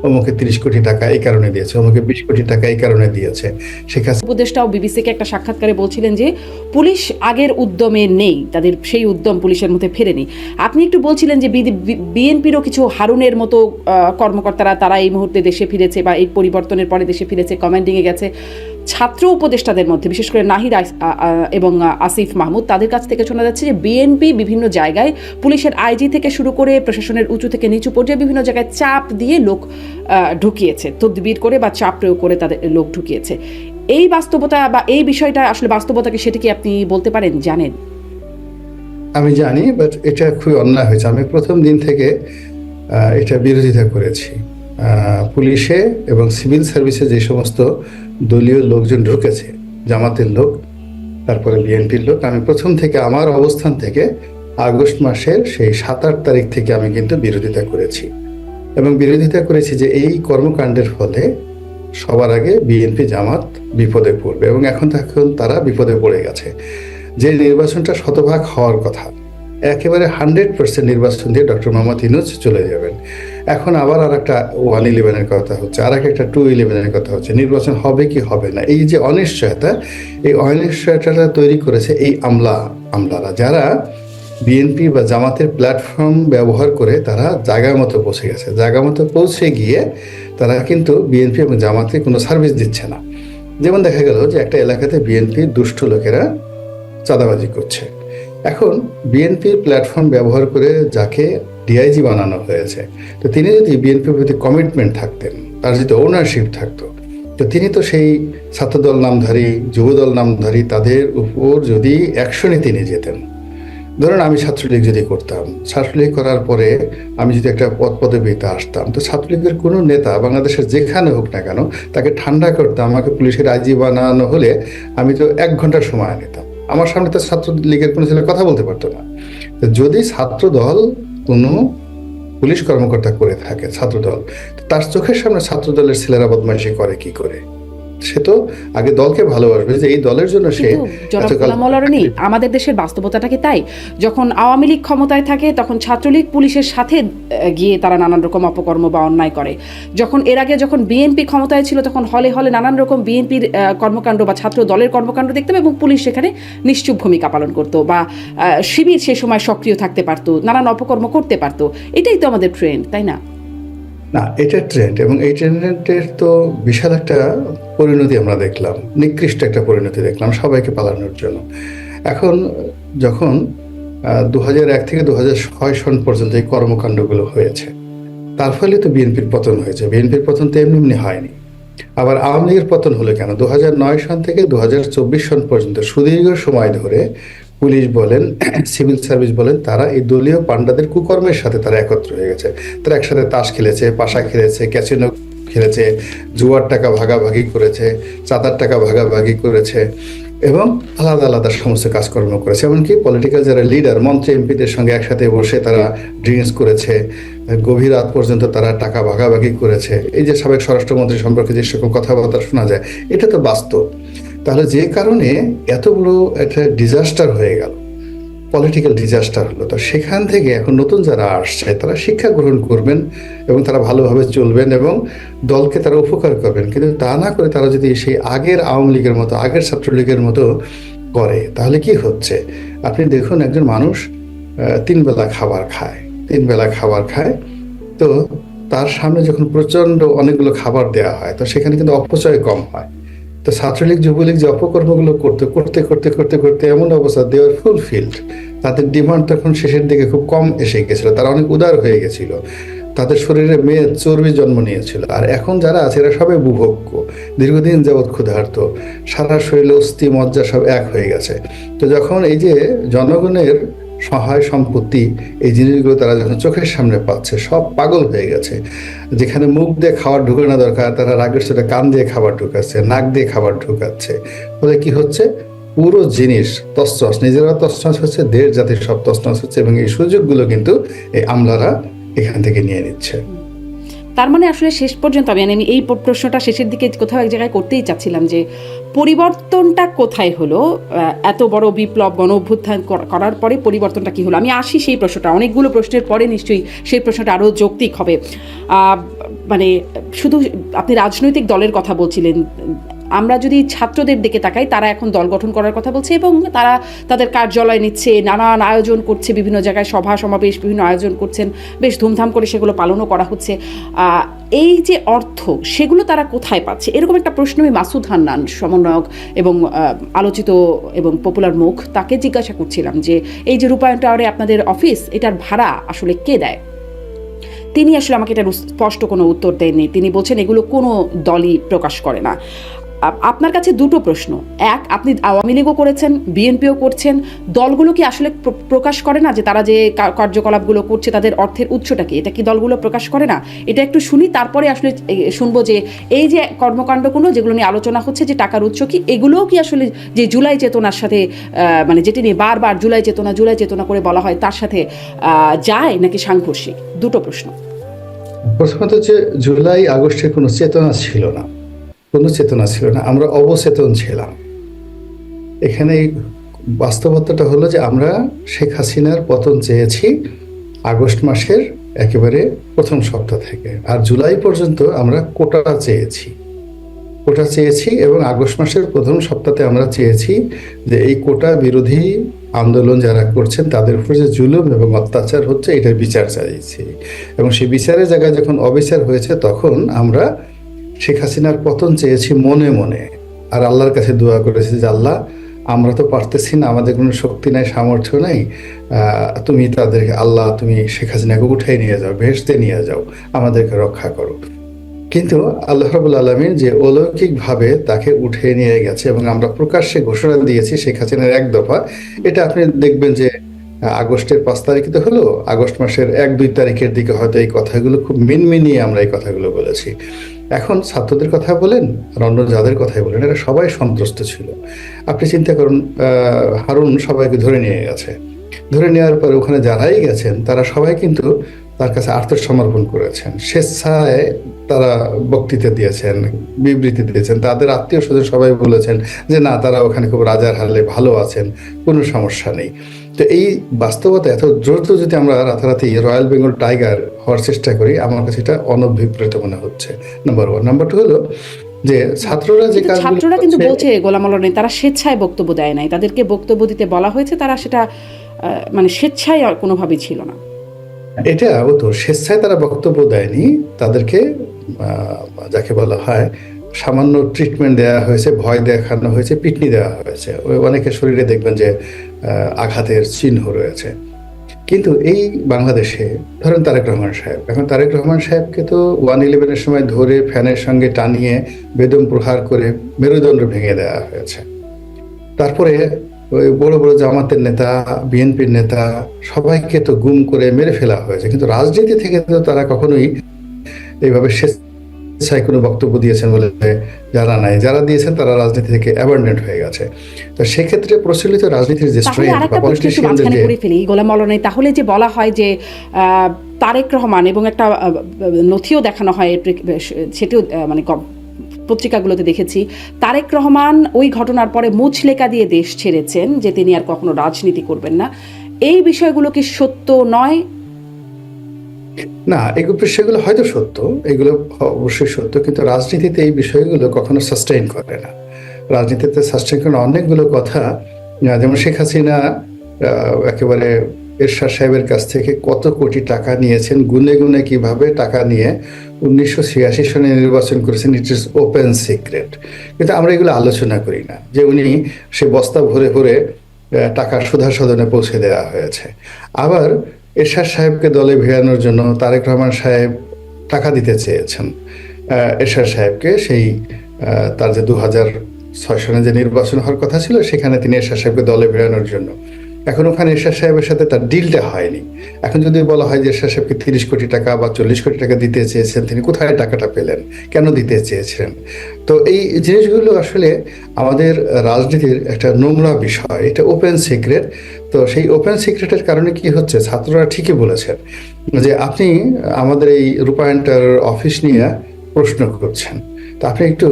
অমুকে 30 কোটি টাকা এই কারণে দিয়েছে, অমুকে 20 কোটি টাকা এই কারণে দিয়েছে। শেখ হাসিনা উপদেষ্টাও বিবিসিকে একটা সাক্ষাৎকারে বলছিলেন যে পুলিশ আগের উদ্যমে নেই, তাদের সেই উদ্যম পুলিশের মধ্যে ফেরেনি। আপনি একটু বলছিলেন যে বিএনপিরও কিছু হারুনের মতো কর্মকর্তারা তারা এই মুহূর্তে দেশে ফিরেছে বা এই পরিবর্তনের পরে দেশে ফিরেছে, কমান্ডিংয়ে গেছে। ছাত্র উপদেষ্টাদের মধ্যে বিশেষ করে নাহিদ এবং আসিফ মাহমুদ, তাদের কাছ থেকে শোনা যাচ্ছে যে বিএনপি বিভিন্ন জায়গায় পুলিশের আইজি থেকে শুরু করে প্রশাসনের উঁচু থেকে নিচু পর্যায়ে বিভিন্ন জায়গায় চাপ দিয়ে লোক ঢুকিয়েছে, তদবির করে বা চাপ প্রয়োগ করে তাদের লোক ঢুকিয়েছে। এই বাস্তবতা বা এই বিষয়টা আসলে বাস্তবতাকে সেটা কি আপনি বলতে পারেন, জানেন? আমি জানি, বাট এটা খুবই অন্যায় হয়েছে। আমি প্রথম দিন থেকে এটা বিরোধিতা করেছি। পুলিশে এবং সিভিল সার্ভিসে যে সমস্ত দলীয় লোকজন ঢুকেছে, জামাতের লোক, তারপরে বিএনপির লোক, আমি প্রথম থেকে আমার অবস্থান থেকে আগস্ট মাসের সেই 7-8 তারিখ থেকে আমি কিন্তু বিরোধিতা করেছি। এবং বিরোধিতা করেছি যে এই কর্মকাণ্ডের ফলে সবার আগে বিএনপি জামাত বিপদে পড়বে, এবং এখন তারা বিপদে পড়ে গেছে। যে নির্বাচনটা শতভাগ হওয়ার কথা, একেবারে 100% নির্বাচন দিয়ে ডক্টর মোহাম্মদ ইউনূস চলে যাবেন। এখন আবার আর একটা 111-এর কথা হচ্ছে, আর একটা 211-এর কথা হচ্ছে। নির্বাচন হবে কি হবে না, এই যে অনিশ্চয়তা, এই অনিশ্চয়তাটা তৈরি করেছে এই আমলারা, যারা বিএনপি বা জামাতের প্ল্যাটফর্ম ব্যবহার করে তারা জায়গা মতো পৌঁছে গেছে। জায়গা মতো পৌঁছে গিয়ে তারা কিন্তু বিএনপি এবং জামাতে কোনো সার্ভিস দিচ্ছে না। যেমন দেখা গেল যে একটা এলাকাতে বিএনপির দুষ্ট লোকেরা চাঁদাবাজি করছে। এখন বিএনপির প্ল্যাটফর্ম ব্যবহার করে যাকে ডিআইজি বানানো হয়েছে, তো তিনি যদি বিএনপির প্রতি কমিটমেন্ট থাকতেন, তার যদি ওনারশিপ থাকতো, তো তিনি তো সেই ছাত্রদল নামধারী, যুবদল নামধারী তাদের উপর যদি অ্যাকশনে তিনি যেতেন। ধরুন আমি ছাত্রলীগ যদি করতাম, ছাত্রলীগ করার পরে আমি যদি একটা পদবিতে আসতাম, তো ছাত্রলীগের কোনো নেতা বাংলাদেশের যেখানে হোক না কেন তাকে ঠান্ডা করতে আমাকে পুলিশের আইজি বানানো হলে আমি তো 1 ঘন্টার সময় নিতাম। আমার সামনে তো ছাত্রলীগের কোনো ছেলে কথা বলতে পারতো না। যদি ছাত্রদল কোনো পুলিশ কর্মকর্তা করে থাকে, ছাত্রদল, তার চোখের সামনে ছাত্রদলের ছেলেরা বদমাইশি করে কি করে? সে তো আগে দলকে ভালোবাসবে, যে এই দলের জন্য সে। আমাদের দেশের বাস্তবতাটা কি তাই? যখন আওয়ামী লীগ ক্ষমতায় থাকে তখন ছাত্রলীগ পুলিশের সাথে গিয়ে তারা নানান রকম অপকর্ম বা অন্যায় করে। যখন এর আগে যখন বিএনপি ক্ষমতায় ছিল তখন হলে হলে নানান রকম বিএনপির কর্মকাণ্ড বা ছাত্র দলের কর্মকাণ্ড দেখতে এবং পুলিশ সেখানে নিশ্চুপ ভূমিকা পালন করতো, বা শিবির সে সময় সক্রিয় থাকতে পারতো, নানান অপকর্ম করতে পারতো। এটাই তো আমাদের ট্রেন্ড, তাই না? না, এটা ট্রেন্ড, এবং এই ট্রেন্ডের তো বিশাল একটা পরিণতি আমরা দেখলাম, নিকৃষ্ট একটা পরিণতি দেখলাম সবাইকে পালানোর জন্য। এখন যখন 2001 থেকে 2006 সন পর্যন্ত এই কর্মকাণ্ডগুলো হয়েছে, তার ফলে তো বিএনপির পতন হয়েছে। বিএনপির পতন তো এমনি হয়নি। আবার আওয়ামী লীগের পতন হলো কেন? 2009 সন থেকে 2024 সন পর্যন্ত সুদীর্ঘ সময় ধরে পুলিশ বলেন, সিভিল সার্ভিস বলেন, তারা এই দলীয় পান্ডাদের কুকর্মের সাথে তারা একত্র হয়ে গেছে। তারা একসাথে তাস খেলেছে, পাশা খেলেছে, ক্যাসিনো খেলেছে, জুয়ার টাকা ভাগাভাগি করেছে, চাঁদার টাকা ভাগাভাগি করেছে, এবং আলাদা আলাদা সমস্ত কাজকর্ম করেছে। এমনকি পলিটিক্যাল যারা লিডার, মন্ত্রী এমপিদের সঙ্গে একসাথে বসে তারা ড্রিঙ্কস করেছে, গভীর রাত পর্যন্ত তারা টাকা ভাগাভাগি করেছে। এই যে সাবেক স্বরাষ্ট্রমন্ত্রী সম্পর্কে যে সকল কথাবার্তা শোনা যায়, এটা তো বাস্তব। তাহলে যে কারণে এতগুলো একটা ডিজাস্টার হয়ে গেল, পলিটিক্যাল ডিজাস্টার হলো, তো সেখান থেকে এখন নতুন যারা আসছে তারা শিক্ষা গ্রহণ করবেন এবং তারা ভালোভাবে চলবেন এবং দলকে তারা উপকার করবেন। কিন্তু তা না করে তারা যদি সেই আগের আওয়ামী লীগের মতো, আগের ছাত্রলীগের মতো করে, তাহলে কি হচ্ছে? আপনি দেখুন, একজন মানুষ 3 বেলা খাবার খায়, তো তার সামনে যখন প্রচণ্ড অনেকগুলো খাবার দেওয়া হয়, তো সেখানে কিন্তু অপচয় কম হয়। তো ছাত্রলীগ যুবলীগ যে অপকর্মগুলো করতে এমন অবস্থা, দে আর ফুলফিল্ড। তাদের ডিমান্ড তখন শেষের দিকে খুব কম এসে গেছিল, তারা অনেক উদার হয়ে গেছিল, তাদের শরীরে মেয়ে চর্বি জন্ম নিয়েছিল। আর এখন যারা আছে এরা সবাই বুভুক্ষ, দীর্ঘদিন যাবৎ ক্ষুধার্ত, সারা শরীরে অস্থি মজ্জা সব এক হয়ে গেছে। তো যখন এই যে জনগণের সহায় সম্পত্তি, এই জিনিসগুলো তারা যখন চোখের সামনে পাচ্ছে, সব পাগল হয়ে গেছে। যেখানে মুখ দিয়ে খাবার ঢুকানো দরকার, তারা রাগের সাথে কান দিয়ে খাবার ঢুকাচ্ছে, নাক দিয়ে খাবার ঢুকাচ্ছে। ফলে কি হচ্ছে? পুরো জিনিস তছনছ, নিজেরা তছনছ হচ্ছে, দেশ জাতির সব তছনছ হচ্ছে, এবং এই সুযোগগুলো কিন্তু এই আমলারা এখান থেকে নিয়ে নিচ্ছে। তার মানে আসলে শেষ পর্যন্ত আমি এই প্রশ্নটা শেষের দিকে কোথাও এক জায়গায় করতেই চাচ্ছিলাম যে পরিবর্তনটা কোথায় হলো, এত বড় বিপ্লব গণ অভ্যুত্থান করার পরে পরিবর্তনটা কি হলো। আমি আসি সেই প্রশ্নটা, অনেকগুলো প্রশ্নের পরে নিশ্চয়ই সেই প্রশ্নটা আরও যৌক্তিক হবে। মানে শুধু আপনি রাজনৈতিক দলের কথা বলছিলেন, আমরা যদি ছাত্রদের দিকে তাকাই, তারা এখন দল গঠন করার কথা বলছে এবং তারা তাদের কার্যালয় নিচ্ছে, নানান আয়োজন করছে, বিভিন্ন জায়গায় সভা সমাবেশ বিভিন্ন আয়োজন করছেন, বেশ ধুমধাম করে সেগুলো পালনও করা হচ্ছে। এই যে অর্থ, সেগুলো তারা কোথায় পাচ্ছে, এরকম একটা প্রশ্ন আমি মাসুদ হান্নান, সমন্বয়ক এবং আলোচিত এবং পপুলার মুখ, তাকে জিজ্ঞাসা করছিলাম যে এই যে রূপায়ণ টাওয়ারে আপনাদের অফিস, এটার ভাড়া আসলে কে দেয়। তিনি আসলে আমাকে এটার স্পষ্ট কোনো উত্তর দেননি। তিনি বলছেন এগুলো কোনো দলই প্রকাশ করে না। আপনার কাছে দুটো প্রশ্ন, এক, আপনি আওয়ামী লীগও করেছেন, বিএনপিও করছেন, দলগুলো কি আসলে প্রকাশ করে না যে তারা যে কার্যকলাপগুলো করছে তাদের অর্থের উৎসটা কি, এটা কি দলগুলো প্রকাশ করে না? এটা একটু শুনি, তারপরে আসলে শুনবো যে এই যে কর্মকাণ্ডগুলো যেগুলো নিয়ে আলোচনা হচ্ছে, যে টাকার উৎস কি, এগুলোও কি আসলে যে জুলাই চেতনার সাথে মানে যেটি নিয়ে বারবার জুলাই চেতনা করে বলা হয় তার সাথে যায় নাকি সাংঘর্ষিক? দুটো প্রশ্ন। প্রথমত যে জুলাই আগস্টের কোনো চেতনা ছিল না, আমরা অবচেতন ছিলাম। এখানে বাস্তবতাটা হলো যে আমরা শেখ হাসিনার পতন চেয়েছি আগস্ট মাসের একেবারে প্রথম সপ্তাহ থেকে, আর জুলাই পর্যন্ত আমরা কোটা চেয়েছি এবং আগস্ট মাসের প্রথম সপ্তাহে আমরা চেয়েছি যে এই কোটা বিরোধী আন্দোলন যারা করছেন তাদের উপর যে জুলুম এবং অত্যাচার হচ্ছে এটার বিচার চাইছি, এবং সেই বিচারের জায়গায় যখন অবিচার হয়েছে তখন আমরা শেখ হাসিনার পতন চেয়েছি মনে মনে, আর আল্লাহর কাছে দোয়া করেছি যে আল্লাহ, আমরা তো পারতেছি না, আমাদের কোনো শক্তি নাই, সামর্থ্য নাই, তুমি তাদেরকে, আল্লাহ তুমি শেখ হাসিনাকে উঠাই নিয়ে যাও, ভেস্তে নিয়ে যাও, আমাদেরকে রক্ষা করো। কিন্তু আল্লাহ রাব্বুল আলামিন যে অলৌকিকভাবে তাকে উঠিয়ে নিয়ে গেছে এবং আমরা প্রকাশ্যে ঘোষণা দিয়েছি শেখ হাসিনার এক দফা, এটা আপনি দেখবেন যে আগস্টের 5 তারিখে তো হলো, আগস্ট মাসের 1-2 তারিখের দিকে হয়তো এই কথাগুলো খুব মিনমিনিয়ে আমরা এই কথাগুলো বলেছি। এখন ছাত্রদের কথা বলেন আর অন্য যাদের কথাই বলেন, এরা সবাই সন্ত্রস্ত ছিল। আপনি চিন্তা করুন, হারুন সবাইকে ধরে নিয়ে গেছে, ধরে নেওয়ার পরে ওখানে যারাই গেছেন তারা সবাই কিন্তু তার কাছে আত্মসমর্পণ করেছেন, স্বেচ্ছায় তারা বক্তৃতা দিয়েছেন, বিবৃতি দিয়েছেন, তাদের আত্মীয় স্বজন সবাই বলেছেন যে না, তারা ওখানে খুব রাজার হালে ভালো আছেন, কোনো সমস্যা নেই। তো এই বাস্তবতা এত দ্রুত যদি আমরা রাতারাতি রয়্যাল বেঙ্গল টাইগার হওয়ার চেষ্টা করি, আমার কাছে এটা অনভিপ্রেত মনে হচ্ছে, নাম্বার 1। নাম্বার 2 হলো যে ছাত্ররা কিন্তু বলছে গোলাম আল্লাহ নেই, তারা স্বেচ্ছায় বক্তব্য দেয় নাই, তাদেরকে বক্তব্য দিতে বলা হয়েছে, তারা সেটা মানে স্বেচ্ছায় কোনোভাবেই ছিল না। এটা ও তো স্বেচ্ছায় তারা বক্তব্য দেয়নি, তাদেরকে যাকে বলা হয় সামান্য ট্রিটমেন্ট দেওয়া হয়েছে, ভয় দেখানো হয়েছে, পিটনি দেওয়া হয়েছে, অনেকের শরীরে দেখবেন যে আঘাতের চিহ্ন রয়েছে। কিন্তু এই বাংলাদেশে ধরেন তারেক রহমান সাহেব, এখন তারেক রহমান সাহেবকে তো 111-এর সময় ধরে ফ্যানের সঙ্গে টানিয়ে বেদম প্রহার করে মেরুদণ্ড ভেঙে দেওয়া হয়েছে। তারপরে ওই বড় বড় জামাতের নেতা, বিএনপির নেতা সবাইকে তো গুম করে মেরে ফেলা হয়েছে, কিন্তু রাজনীতি থেকে তো তারা কখনোই এইভাবে স্বেচ্ছায় কোনো বক্তব্য দিয়েছেন বলে জানা নাই। যারা দিয়েছেন তারা রাজনীতি থেকে অ্যাবান্ডেন্ট হয়ে গেছে। তো সেক্ষেত্রে প্রচলিত রাজনীতির যে গোলাম মাওলানা নেই, তাহলে যে বলা হয় যে তারেক রহমান, এবং একটা নথিও দেখানো হয়, সেটিও মানে পত্রিকাগুলোতে দেখেছি, তারেক রহমান ওই ঘটনার পরে মুচলেকা দিয়ে দেশ ছেড়েছেন যে তিনি আর কখনো রাজনীতি করবেন না। এই বিষয়গুলো কি সত্য নয়? না, এই বিষয়গুলো হয়তো সত্য, এগুলো অবশ্যই সত্য, কিন্তু রাজনীতিতে এই বিষয়গুলো কখনো সাস্টেইন করে না। রাজনীতিতে সাস্টেইন করে অনেকগুলো কথা, যেমন শেখ হাসিনা একেবারে এরশাদ সাহেবের কাছ থেকে কত কোটি টাকা নিয়েছেন, গুনে গুনে কিভাবে টাকা নিয়ে 1986 সনে নির্বাচন করেছেন, ইট ইজ ওপেন সিক্রেট। কিন্তু আমরা এগুলো আলোচনা করি না যে উনি সে বস্তা ভরে ভরে টাকা সুধা সদনে পৌঁছে দেওয়া হয়েছে। আবার এরশাদ সাহেবকে দলে ভিড়ানোর জন্য তারেক রহমান সাহেব টাকা দিতে চেয়েছেন এরশাদ সাহেবকে, সেই তার যে 2006 সনে যে নির্বাচন হওয়ার কথা ছিল সেখানে তিনি এরশাদ সাহেবকে দলে ভিড়ানোর জন্য। এখন ওখানে এরশাদ সাহেবের সাথে তার ডিলটা হয়নি। এখন যদি বলা হয় যে এরশাদ সাহেবকে 30 কোটি টাকা বা 40 কোটি টাকা দিতে চেয়েছেন, তিনি কোথায় টাকাটা পেলেন, কেন দিতে চেয়েছিলেন? তো এই জিনিসগুলো আসলে আমাদের রাজনীতির একটা নোংরা বিষয়, এটা ওপেন সিক্রেট। তো সেই ওপেন সিক্রেটের কারণে কি হচ্ছে, ছাত্ররা ঠিকই বলেছেন যে আপনি আমাদের এই রূপায়ণটার অফিস নিয়ে প্রশ্ন করছেন। তো আপনি একটু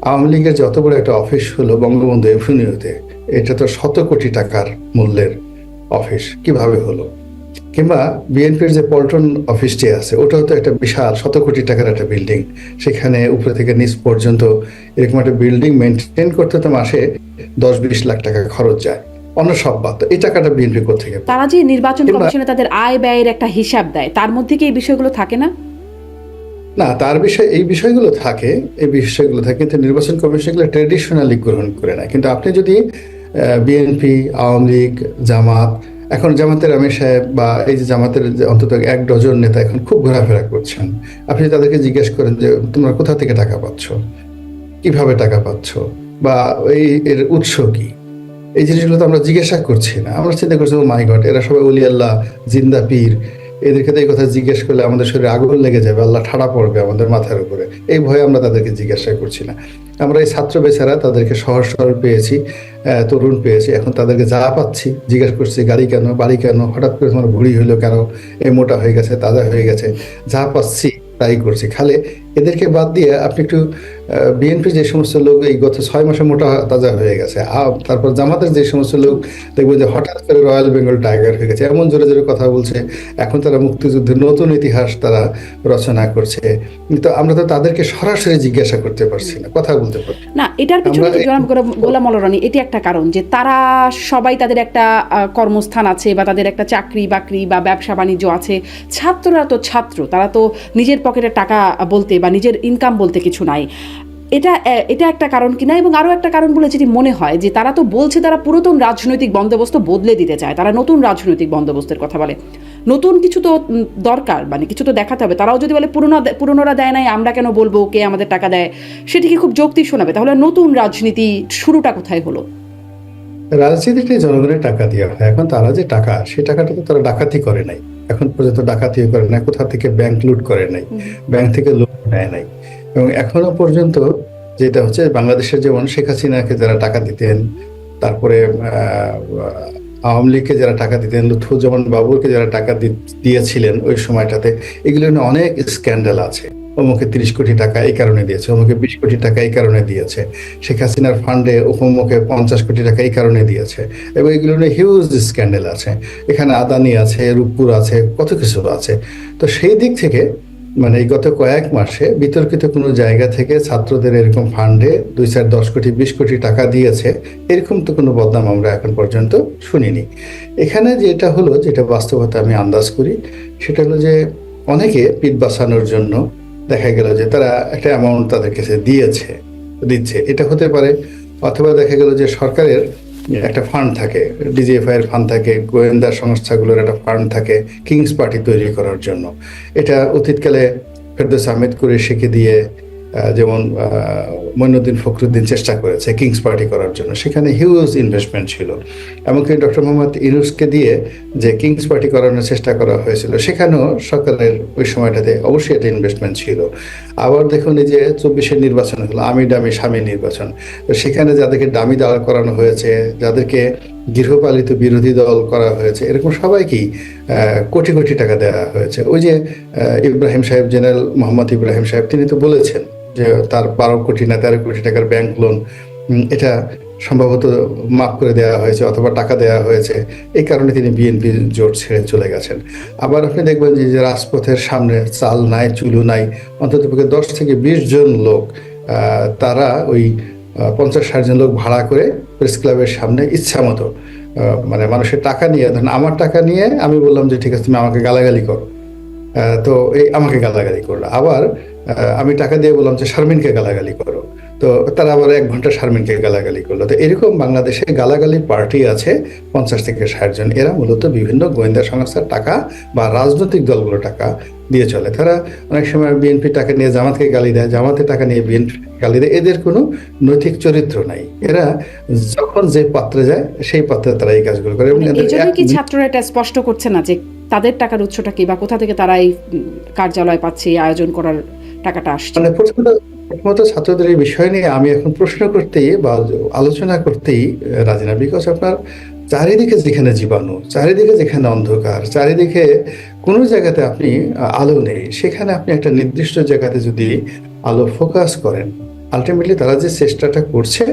আওয়ামী লীগের যত বড় একটা অফিস হলো বঙ্গবন্ধু এভিনিউতে, এটা তো শত কোটি টাকার মূল্যের অফিস, কিভাবে হলো? কিংবা বিএনপির যে পল্টন অফিসটি আছে, ওটাও তো একটা বিশাল শত কোটি টাকার একটা বিল্ডিং। সেখানে উপরে থেকে নিচ পর্যন্ত এরকম একটা বিল্ডিং মেনটেন করতে তো মাসে 10-20 লাখ টাকা খরচ যায়, অন্য সব বাদ। তো এই টাকাটা বিএনপি কোথেকে পায়? তারা যে নির্বাচন কমিশনে তাদের আয় ব্যয়ের একটা হিসাব দেয়, তার মধ্যে কি এই বিষয়গুলো থাকে না? না, তার বিষয় এই বিষয়গুলো থাকে, এই বিষয়গুলো থাকে, কিন্তু নির্বাচন কমিশন এগুলো ট্রেডিশনালি গ্রহণ করে না। কিন্তু আপনি যদি বিএনপি, আওয়ামী লীগ, জামাত, এখন জামাতের আমির সাহেব বা এই যে জামাতের যে অন্তত 1 ডজন নেতা এখন খুব ঘোরাফেরা করছেন, আপনি তাদেরকে জিজ্ঞেস করেন যে তোমরা কোথা থেকে টাকা পাচ্ছ, কিভাবে টাকা পাচ্ছ, বা এর উৎস কি, এই জিনিসগুলো তো আমরা জিজ্ঞাসা করছি না। আমরা চিন্তা করছি ও মাই গড, এরা সবাই অলি আল্লাহ, জিন্দা পীর, এদেরকে তো এই কথা জিজ্ঞেস করলে আমাদের শরীরে আগুন লেগে যাবে, আল্লাহ ঠাড়া পড়বে আমাদের মাথার উপরে, এই ভয়ে আমরা তাদেরকে জিজ্ঞাসা করছি না। আমরা এই ছাত্র বেচারা তাদেরকে সহজ সরল পেয়েছি, তরুণ পেয়েছি, এখন তাদেরকে যা পাচ্ছি জিজ্ঞাসা করছি গাড়ি কেন, বাড়ি কেন, হঠাৎ করে তোমার ভুঁড়ি হইলো কেন, এই মোটা হয়ে গেছে, তাজা হয়ে গেছে, যা পাচ্ছি তাই করছি। খালে এদেরকে বাদ দিয়ে আপনি একটু বিএনপি যে সমস্ত লোক এই গত 6 মাসে মোটা তাজা হয়ে গেছে, তারপর জামাতের যে সমস্ত লোক দেখবেন যে হঠাৎ করে রয়্যাল বেঙ্গল টাইগার হয়ে গেছে, এমন জোরে জোরে কথা বলছে, এখন তারা মুক্তিযুদ্ধের নতুন ইতিহাস তারা রচনা করছে। কিন্তু আমরা তো তাদেরকে সরাসরি জিজ্ঞাসা করতে পারছি না, কথা বলতে পারছি না। এটার পিছনে জনাব গোলাম মোল্লা রনি, এটি একটা কারণ যে তারা সবাই তাদের একটা কর্মস্থান আছে বা তাদের একটা চাকরি বাকরি বা ব্যবসা বাণিজ্য আছে। ছাত্ররা তো ছাত্র, তারা তো নিজের পকেটের টাকা বলতে বা নিজের ইনকাম বলতে কিছু নাই। এটা একটা কারণ কিনা। এবং আরও একটা কারণ বলে যেটি মনে হয় যে তারা তো বলছে তারা পুরাতন রাজনৈতিক বন্দোবস্ত বদলে দিতে চায়, তারা নতুন রাজনৈতিক বন্দোবস্তের কথা বলে। নতুন কিছু তো দরকার, মানে কিছু তো দেখাতে হবে। তারাও যদি বলে পুরনোরা দেয় নাই, আমরা কেন বলবো, কে আমাদের টাকা দেয়, সেটিকে খুব যৌক্তিক শোনাবে। তাহলে নতুন রাজনীতি শুরুটা কোথায় হলো? রাজনীতিতে জনগণের টাকা দেওয়া হয়। এখন তারা যে টাকা, সেই টাকাটা তো তারা ডাকাতি করে নাই, এখন পর্যন্ত ডাকাতিও করে নাই, কোথা থেকে ব্যাংক লুট করে নাই, ব্যাংক থেকে লোন নেয় নাই। এবং এখনো পর্যন্ত যেটা হচ্ছে, বাংলাদেশের যেমন শেখ হাসিনাকে যারা টাকা দিতেন, তারপরে আওয়ামী লীগকে যারা টাকা দিতেন, লুৎফুজ্জামান বাবুরকে যারা টাকা দিয়েছিলেন ওই সময়টাতে, এগুলো নিয়ে অনেক স্ক্যান্ডাল আছে। অমুকে 30 কোটি টাকা এই কারণে দিয়েছে, অমুকে 20 কোটি টাকা এই কারণে দিয়েছে, শেখ হাসিনার ফান্ডে অমুকে 50 কোটি টাকা এই কারণে দিয়েছে, এবং এগুলো নিয়ে হিউজ স্ক্যান্ডাল আছে। এখানে আদানি আছে, রূপপুর আছে, কত কিছু আছে। তো সেই দিক থেকে মানে এই গত কয়েক মাসে বিতর্কিত কোনো জায়গা থেকে ছাত্রদের এরকম ফান্ডে 2, 4, 10 কোটি 20 কোটি টাকা দিয়েছে, এরকম তো কোনো বদনাম আমরা এখন পর্যন্ত শুনিনি। এখানে যেটা হলো, যেটা বাস্তবতা আমি আন্দাজ করি, সেটা হলো যে অনেকে পিঠ বাঁচানোর জন্য দেখা গেল যে তারা একটা অ্যামাউন্ট তাদের কাছে দিচ্ছে, এটা হতে পারে। অথবা দেখা গেল যে সরকারের একটা ফান্ড থাকে, ডিজিএফআই এর ফান্ড থাকে, গোয়েন্দা সংস্থাগুলোর একটা ফান্ড থাকে কিংস পার্টি তৈরি করার জন্য। এটা অতীতকালে ফেরদৌস আহমেদ কুরেশিকে দিয়ে যেমন মঈনুদ্দিন ফখরুদ্দিন চেষ্টা করেছে কিংস পার্টি করার জন্য, সেখানে হিউজ ইনভেস্টমেন্ট ছিল। এমনকি ডক্টর মোহাম্মদ ইউনূসকে দিয়ে যে কিংস পার্টি করানোর চেষ্টা করা হয়েছিল, সেখানেও সরকারের ওই সময়টাতে অবশ্যই একটা ইনভেস্টমেন্ট ছিল। আবার দেখুন এই যে 24-এর নির্বাচন হলো, আমি ডামি স্বামী নির্বাচন, তো সেখানে যাদেরকে ডামি দাঁড় করানো হয়েছে, যাদেরকে গৃহপালিত বিরোধী দল করা হয়েছে, এরকম সবাইকেই কোটি কোটি টাকা দেওয়া হয়েছে। ওই যে ইব্রাহিম সাহেব, জেনারেল মোহাম্মদ ইব্রাহিম সাহেব, তিনি তো বলেছেন যে তার 12 কোটি না 13 কোটি টাকার ব্যাংক লোন, এটা সম্ভবত মাফ করে দেওয়া হয়েছে অথবা টাকা দেওয়া হয়েছে, এই কারণে তিনি বিএনপি জোট ছেড়ে চলে গেছেন। আবার আপনি দেখবেন যে রাজপথের সামনে চাল নাই, চুলু নাই, অন্ততপক্ষে 10 থেকে 20 জন লোক, তারা ওই 50-60 জন লোক ভাড়া করে প্রেস ক্লাবের সামনে ইচ্ছা মতো মানে মানুষের টাকা নিয়ে, ধরেন আমার টাকা নিয়ে আমি বললাম যে ঠিক আছে তুমি আমাকে গালাগালি করো, তো এই আমাকে গালাগালি করলো। আবার আমি টাকা দিয়ে বললাম যে শারমিনকে গালাগালি করো, তো তারা আবার 1 ঘন্টা শারমিনকে গালাগালি করলো। তো এরকম বাংলাদেশে গালাগালি পার্টি আছে 50 থেকে 60 জন। এরা মূলত বিভিন্ন গোয়েন্দা সংস্থার টাকা বা রাজনৈতিক দলগুলো টাকা দিয়ে চলে। তারা অনেক সময় বিএনপি টাকা নিয়ে জামাতকে গালি দেয়, জামাতের টাকা নিয়ে বিএনপি গালি দেয়। এদের কোনো নৈতিক চরিত্র নাই। এরা যখন যে পাত্রে যায় সেই পাত্রে তারা এই কাজগুলো করে। এবং কি ছাত্ররা এটা স্পষ্ট করছে না যে তাদের টাকার উৎসটা কি বা কোথা থেকে তারা এই কার্যালয় পাচ্ছে, আয়োজন করার টাকাটা আসছে? মানে প্রথমত ছাত্রদের এই বিষয় নিয়ে আমি এখন প্রশ্ন করতেই বা আলোচনা করতেই রাজি না। বিকজ আপনার চারিদিকে যেখানে জীবাণু, চারিদিকে যেখানে অন্ধকার, চারিদিকে কোনো জায়গাতে আপনি আলো নেই, সেখানে আপনি একটা নির্দিষ্ট জায়গাতে যদি আলো ফোকাস করেন, আলটিমেটলি তারা যে চেষ্টাটা করছে,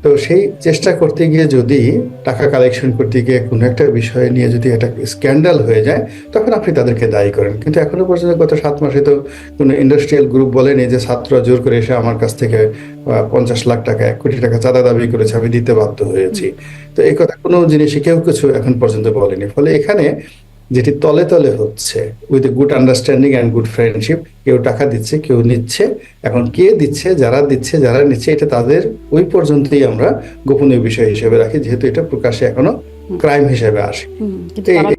তো সেই চেষ্টা করতে গিয়ে যদি টাকা কালেকশন করতে গিয়ে কোনো একটা বিষয় নিয়ে যদি একটা স্ক্যান্ডাল হয়ে যায়, তখন আপনি তাদেরকে দায়ী করেন। কিন্তু এখনো পর্যন্ত গত 7 মাসে তো কোনো ইন্ডাস্ট্রিয়াল গ্রুপ বলেনি যে ছাত্ররা জোর করে এসে আমার কাছ থেকে 50 লাখ টাকা 1 কোটি টাকা চাঁদা দাবি করেছে, আমি দিতে বাধ্য হয়েছি। তো এই কথা কোনো জিনিসই কেউ কিছু এখন পর্যন্ত বলেনি। ফলে এখানে যেটি তলে তলে হচ্ছে, with good understanding and good friendship, কেউ টাকা দিচ্ছে, কেউ নিচ্ছে। এখন কে দিচ্ছে, যারা দিচ্ছে, যারা নিচ্ছে, এটা তাদের ওই পর্যন্তই আমরা গোপনীয় বিষয় হিসেবে রাখি, যেহেতু এটা প্রকাশ্যে এখনো ক্রাইম হিসেবে আসে। কিন্তু তারা